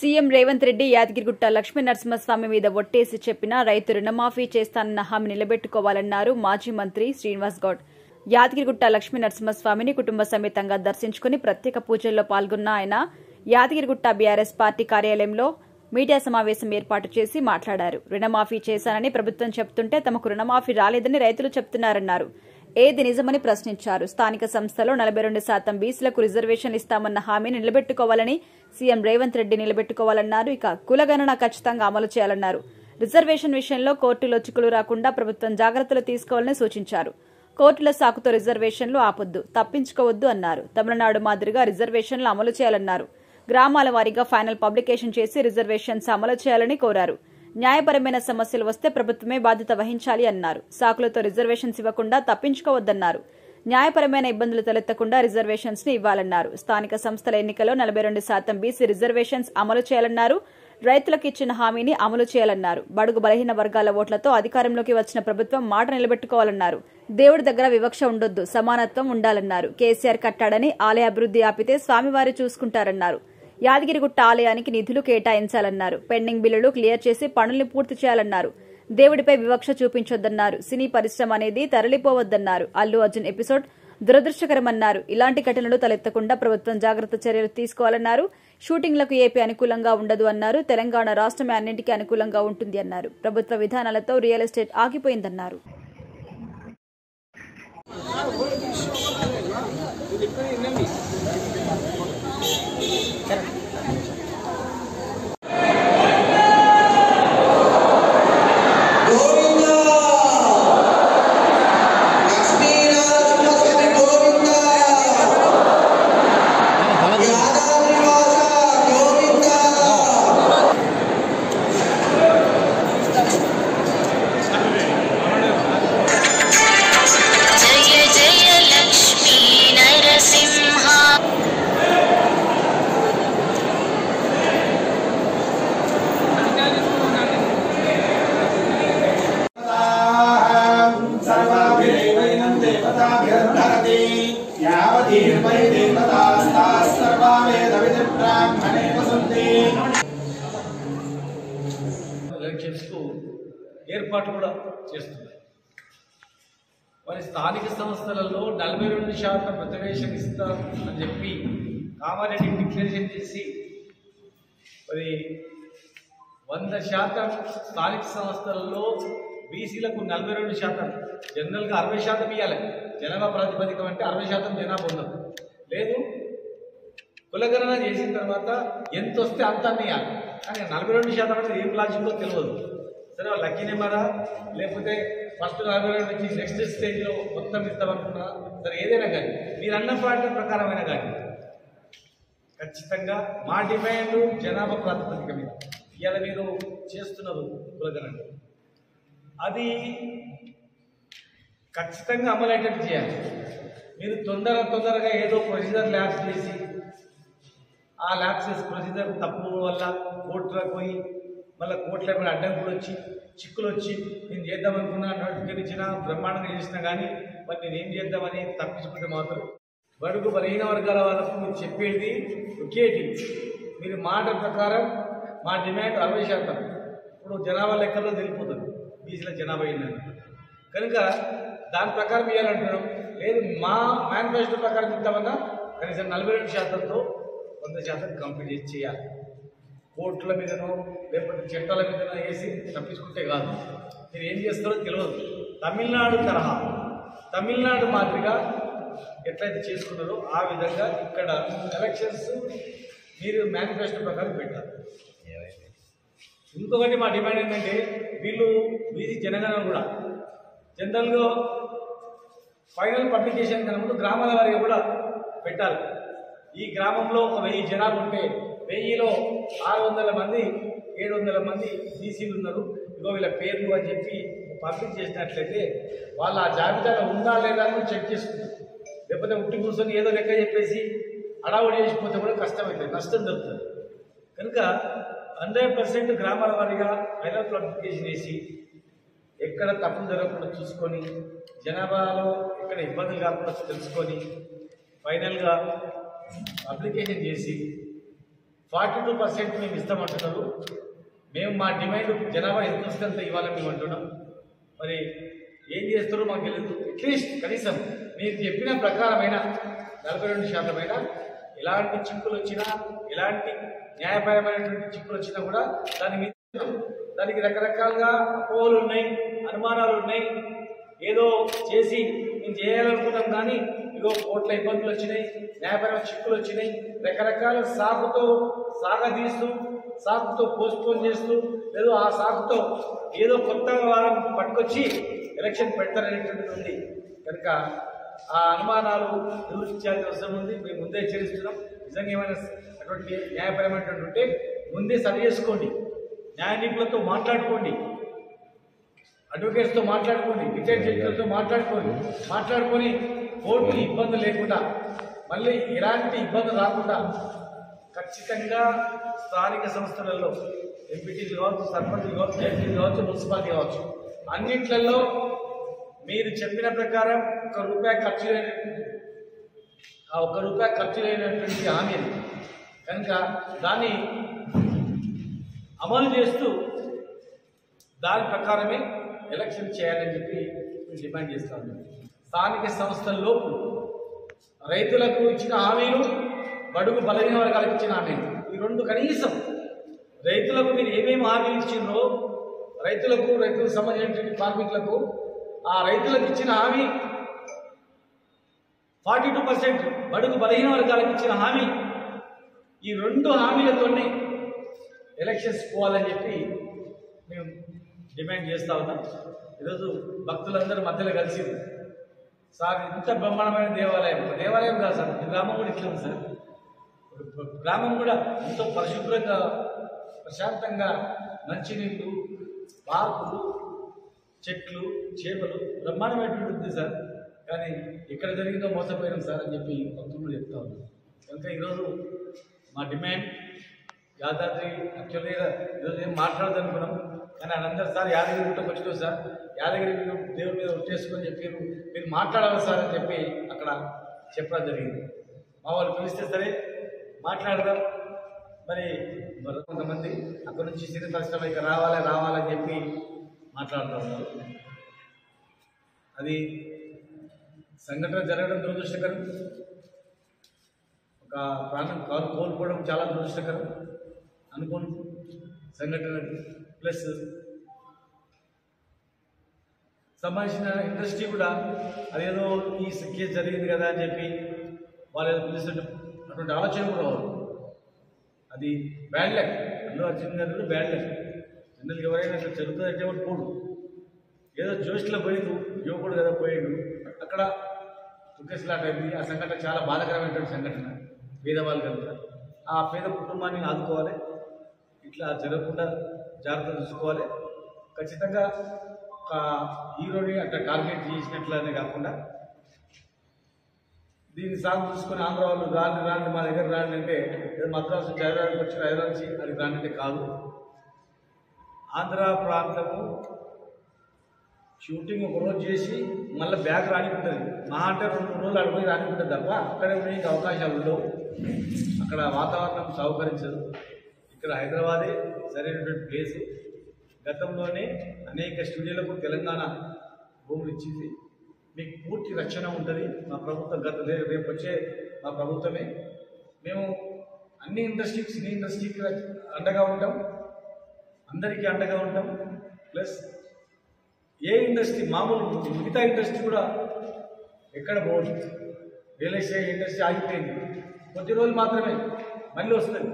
CM Revanth Reddy Yadagirigutta Lakshmi Narasimhaswamy మీద ఒట్టేసి చెప్పిన రైతు రుణమాఫీ చేస్తానన్న హామీ నిలబెట్టుకోవాలన్నారు మాజీ మంత్రి శ్రీనివాస్ గౌడ్. యాదగిరిగుట్ట లక్ష్మీ నరసింహస్వామిని కుటుంబ సమేతంగా దర్శించుకుని ప్రత్యేక పూజల్లో పాల్గొన్న ఆయన యాదగిరిగుట్ట బీఆర్ఎస్ పార్టీ కార్యాలయంలో మీడియా సమావేశం ఏర్పాటు చేసి మాట్లాడారు. రుణమాఫీ చేశానని ప్రభుత్వం చెబుతుంటే తమకు రుణమాఫీ రాలేదని రైతులు చెబుతున్నారన్నారు. ఏది నిజమని ప్రశ్నించారు. స్థానిక సంస్థలో 42% బీసీలకు రిజర్వేషన్ ఇస్తామన్న హామీని నిలబెట్టుకోవాలని సీఎం రేవంత్ రెడ్డి నిలబెట్టుకోవాలన్నారు. ఇక కులగణన ఖచ్చితంగా అమలు చేయాలన్నారు. రిజర్వేషన్ విషయంలో కోర్టులో చిక్కులు రాకుండా ప్రభుత్వం జాగ్రత్తలు తీసుకోవాలని సూచించారు. కోర్టుల సాకుతో రిజర్వేషన్లు ఆపొద్దు, తప్పించుకోవద్దు అన్నారు. తమిళనాడు మాదిరిగా రిజర్వేషన్లు అమలు చేయాలన్నారు. గ్రామాల వారీగా ఫైనల్ పబ్లికేషన్ చేసి రిజర్వేషన్స్ అమలు చేయాలని కోరారు. న్యాయపరమైన సమస్యలు వస్తే ప్రభుత్వమే బాధ్యత వహించాలి అన్నారు. సాకులతో రిజర్వేషన్స్ ఇవ్వకుండా తప్పించుకోవద్దన్నారు. న్యాయపరమైన ఇబ్బందులు తలెత్తకుండా రిజర్వేషన్స్ ని ఇవ్వాలన్నారు. స్థానిక సంస్థల ఎన్నికల్లో 42% బీసీ రిజర్వేషన్స్ అమలు చేయాలన్నారు. రైతులకు ఇచ్చిన హామీని అమలు చేయాలన్నారు. బడుగు బలహీన వర్గాల ఓట్లతో అధికారంలోకి వచ్చిన ప్రభుత్వం మాట నిలబెట్టుకోవాలన్నారు. దేవుడి దగ్గర వివక్ష ఉండొద్దు, సమానత్వం ఉండాలన్నారు. కేసీఆర్ కట్టాడని ఆలయ అభివృద్ది ఆపితే స్వామివారి చూసుకుంటారన్నారు. యాదగిరిగుట్ట ఆలయానికి నిధులు కేటాయించాలన్నారు. పెండింగ్ బిల్లులు క్లియర్ చేసి పనుల్ని పూర్తి చేయాలన్నారు. దేవుడిపై వివక్ష చూపించొద్దన్నారు. సినీ పరిశ్రమ అనేది తరలిపోవద్దన్నారు. అల్లు అర్జున్ ఎపిసోడ్ దురదృష్టకరమన్నారు. ఇలాంటి ఘటనలు తలెత్తకుండా ప్రభుత్వం జాగ్రత్త చర్యలు తీసుకోవాలన్నారు. షూటింగ్లకు ఏపీ అనుకూలంగా ఉండదు అన్నారు. తెలంగాణ రాష్ట్రమే అన్నింటికీ అనుకూలంగా ఉంటుంది అన్నారు. ప్రభుత్వ విధానాలతో రియల్ ఎస్టేట్ ఆగిపోయిందన్నారు. ఎలక్షన్స్ కు ఏర్పాట్లు కూడా చేస్తున్నారు. మరి స్థానిక సంస్థలలో 42% రిజర్వేషన్ ఇస్తాం అని చెప్పి కామారెడ్డి డిక్లరేషన్ చేసి మరి 100% స్థానిక సంస్థలలో బీసీలకు 42%, జనరల్గా 60% ఇవ్వాలి. జనాభా ప్రాతిపదికం అంటే 60% జనాభా ఉండదు. లేదు, కులగణన చేసిన తర్వాత ఎంత వస్తే అంత ఇవ్వాలి. కానీ 42% అనేది ఏం లాజిక్లో తెలియదు. సరే, లక్కీ నెంబరా లేకపోతే ఫస్ట్ 42 నుంచి నెక్స్ట్ స్టేజ్లో మొత్తం ఇస్తామనుకున్నా సరే, ఏదైనా కానీ మీరు అన్న పాయింట్ ప్రకారమైనా కానీ ఖచ్చితంగా మా డిమాండ్ జనాభా ప్రాతిపదిక మీద ఇవాళ మీరు చేస్తున్నారు కులగణన, అది ఖచ్చితంగా అమలయ్యేటట్టు చేయాలి. మీరు తొందరగా ఏదో ప్రొసీజర్ ల్యాబ్స్ చేసి ఆ ల్యాబ్స్ ప్రొసీజర్ తప్పు వల్ల కోర్టులకు పోయి మళ్ళీ కోర్టుల మీద అడ్డంకులు వచ్చి చిక్కులు వచ్చి నేను చేద్దామనుకున్నా నోటిఫికేషన్ ఇచ్చినా బ్రహ్మాండంగా చేసినా కానీ మరి నేనేం చేద్దామని తప్పించుకుంటే మాత్రం బడుగు బలహీన వర్గాల వాళ్ళకు మీరు చెప్పేది ఒకేటి, మీరు మాట ప్రకారం మా డిమాండ్ 60%. ఇప్పుడు జనాభా లెక్కల్లో తెలిపోతుంది బీసీల జనాభా అయిందని. కనుక దాని ప్రకారం ఇవ్వాలంటున్నాం. లేదు, మా మేనిఫెస్టో ప్రకారం ఇస్తామన్నా కనీసం 42%తో 100% కంప్లీట్ చేసి చేయాలి. కోర్టుల మీదనో లేకపోతే చట్టాల మీదనో వేసి తప్పించుకుంటే కాదు. మీరు ఏం చేస్తారో తెలియదు. తమిళనాడు తరహా, తమిళనాడు మాదిరిగా ఎట్లయితే చేసుకున్నారో ఆ విధంగా ఇక్కడ ఎలక్షన్స్ మీరు మేనిఫెస్టో ప్రకారం పెట్టాలి. ఇంకొకటి మా డిమాండ్ ఏంటంటే, వీళ్ళు బీసీ జనగణన కూడా జనరల్గా ఫైనల్ పబ్లికేషన్ కన్నా ముందు గ్రామాల వారిగా కూడా పెట్టాలి. ఈ గ్రామంలో ఒక 1000 జనాలు ఉంటే 1000లో 600 మంది 700 మంది బీసీలు ఉన్నారు, ఇగో వీళ్ళ పేర్లు అని చెప్పి పబ్లిక్ చేసినట్లయితే వాళ్ళు ఆ జాబితాలో ఉందా లేదా అని చెక్ చేసుకుంటారు. లేకపోతే ఉట్టి కూర్చొని ఏదో లెక్క చెప్పేసి అడావుడి చేసిపోతే కూడా కష్టమవుతుంది, నష్టం జరుగుతుంది. కనుక 100% గ్రామాల వారిగా ఫైనల్ పబ్లికేషన్ వేసి ఎక్కడ తప్పులు జరగకుండా చూసుకొని జనాభాలో ఎక్కడ ఇబ్బందులు కాకుండా తెలుసుకొని ఫైనల్గా అప్లికేషన్ చేసి 42% మేము ఇస్తామంటున్నారు. మేము మా డిమాండ్ జనాభా ఎంత వస్తే అంత ఇవ్వాలని మేము అంటున్నాం. మరి ఏం చేస్తారో మాకు తెలియదు. అట్లీస్ట్ కనీసం మీరు చెప్పిన ప్రకారమైన 42% ఎలాంటి చిక్కులు వచ్చినా, ఎలాంటి న్యాయపరమైనటువంటి చిక్కులు వచ్చినా కూడా దానికి రకరకాలుగా అపోహలు ఉన్నాయి, అనుమానాలు ఉన్నాయి. ఏదో చేసి మేము చేయాలనుకున్నాం కానీ ఇగో కోట్ల ఇబ్బందులు వచ్చినాయి, న్యాయపరమైన చిక్కులు వచ్చినాయి, రకరకాల సాకుతో పోస్ట్పోన్ చేస్తూ ఏదో ఆ సాకుతో ఏదో కొత్త వాళ్ళని పట్టుకొచ్చి ఎలక్షన్ పెడతారనేటువంటిది ఉంది. కనుక ఆ అనుమానాలు నిరూపించాల్సిన అవసరం ఉంది. మేము ముందే హెచ్చరిస్తున్నాం. నిజంగా ఏమైనా అటువంటి న్యాయపరమైనటువంటి ఉంటే ముందే సరి చేసుకోండి, న్యాయ నిపుణులతో మాట్లాడుకోండి, అడ్వకేట్స్తో మాట్లాడుకోండి, రిటైర్డ్ జడ్జిలతో మాట్లాడుకొని కోర్టు ఇబ్బంది లేకుండా, మళ్ళీ ఎలాంటి ఇబ్బంది రాకుండా ఖచ్చితంగా స్థానిక సంస్థలలో ఎంపీటీలు కావచ్చు, సర్పంచులు కావచ్చు, జడ్జీలు కావచ్చు, మున్సిపాలిటీ కావచ్చు, అన్నిట్లలో మీరు చెప్పిన ప్రకారం ₹1 ఖర్చు లేనటువంటి హామీ కనుక దాన్ని అమలు చేస్తూ దాని ప్రకారమే ఎలక్షన్ చేయాలని చెప్పి మేము డిమాండ్ చేస్తాము. స్థానిక సంస్థల్లో రైతులకు ఇచ్చిన హామీలు, బడుగు బలహీన వర్గాలకు ఇచ్చిన హామీలు, ఈ రెండు కనీసం రైతులకు మీరు ఏమేమి హామీలు ఇచ్చిండ్రో, రైతులకు సంబంధించినటువంటి కార్మికులకు ఆ రైతులకు ఇచ్చిన హామీ 42% బడుగు బలహీన వర్గాలకు ఇచ్చిన హామీ, ఈ రెండు హామీలతోనే ఎలక్షన్స్ పోవాలని చెప్పి మేము డిమాండ్ చేస్తూ ఉన్నాం. ఈరోజు భక్తులందరూ మధ్యలో కలిసి సార్ ఇంత బ్రహ్మాండమైన దేవాలయం కాదు సార్, గ్రామం కూడా ఇట్లా ఉంది సార్. గ్రామం కూడా ఎంతో పరిశుభ్రంగా, ప్రశాంతంగా, మంచినీళ్ళు, పార్కులు, చెట్లు, చేపలు బ్రహ్మాండమైనటువంటి ఉంది సార్. కానీ ఎక్కడ జరిగిందో మోసపోయినాం సార్ అని చెప్పి భక్తులు చెప్తా ఉన్నారు. కనుక ఈరోజు మా డిమాండ్ యాదాద్రి యాక్చువల్గా ఈరోజు ఏం మాట్లాడదనుకున్నాం, కానీ అందరూ సార్ యాదగిరి గుట్టకు వచ్చినాం సార్, యాదగిరి దేవుడి మీద వచ్చేసుకొని చెప్పారు, మీరు మాట్లాడాలి సార్ అని చెప్పి అక్కడ చెప్పడం జరిగింది. మా వాళ్ళు పిలిస్తే సరే మాట్లాడదాం. మరి కొంతమంది అక్కడ నుంచి సినీ పరిశ్రమ ఇక రావాలని చెప్పి మాట్లాడుతూ ఉన్నారు. అది సంఘటన జరగడం దురదృష్టకరం, ఒక ప్రాణం కోల్పోవడం చాలా దురదృష్టకరం అనుకోని సంఘటన. ప్లస్ సంబంధించిన ఇండస్ట్రీ కూడా అదేదో ఈ కేసు జరిగింది కదా అని చెప్పి వాళ్ళు ఏదో పిలిచినట్టు అటువంటి ఆలోచన కూడా రావాలి. అది బ్యాడ్ లక్. అల్లు అర్జున్ గారు బ్యాడ్ లక్. జనరల్గా ఎవరైనా అక్కడ జరుగుతుందంటే వాడు పోడు, ఏదో జోష్లో పోయిండు, యువకుడు కదా పోయిండు, అక్కడ తుకేస్లాట్ అయింది. ఆ సంఘటన చాలా బాధాకరమైనటువంటి సంఘటన. పేదవాళ్ళు కనుక ఆ పేద కుటుంబాన్ని ఆదుకోవాలి, ఇట్లా జరగకుండా జాగ్రత్త చూసుకోవాలి. ఖచ్చితంగా ఒక హీరోని అట్లా టార్గెట్ చేసినట్లనే కాకుండా దీన్ని సాగు చూసుకొని ఆంధ్ర వాళ్ళు రాండి మా దగ్గర రాండి అంటే ఏదో మద్రాసు నుంచి హైదరాబాద్కి వచ్చి హైదరాబాద్ నుంచి అది రాండి కాదు. ఆంధ్ర ప్రాంతము షూటింగ్ ఒకరోజు చేసి మళ్ళీ బ్యాక్ రానికుంటుంది, మా అంటే 2 రోజులు అడిపోయి రానికుంటుంది తప్ప అక్కడే ఉండడానికి అవకాశాలు ఉండవు. అక్కడ వాతావరణం సహకరించదు. ఇక్కడ హైదరాబాదే సరైనటువంటి ప్లేసు. గతంలోనే అనేక స్టూడియోలకు తెలంగాణ భూములు ఇచ్చింది. మీకు పూర్తి రక్షణ ఉంటుంది. మా ప్రభుత్వం రేపు వచ్చే మా ప్రభుత్వమే. మేము అన్ని ఇండస్ట్రీకి, సినీ ఇండస్ట్రీకి అండగా ఉంటాం, అందరికీ అండగా ఉంటాం. ప్లస్ ఏ ఇండస్ట్రీ మామూలు మిగతా ఇండస్ట్రీ కూడా ఎక్కడ పోదు. రియల్ ఎస్టేట్ ఇండస్ట్రీ ఆగిపోయింది, కొద్ది రోజులు మాత్రమే మళ్ళీ వస్తుంది.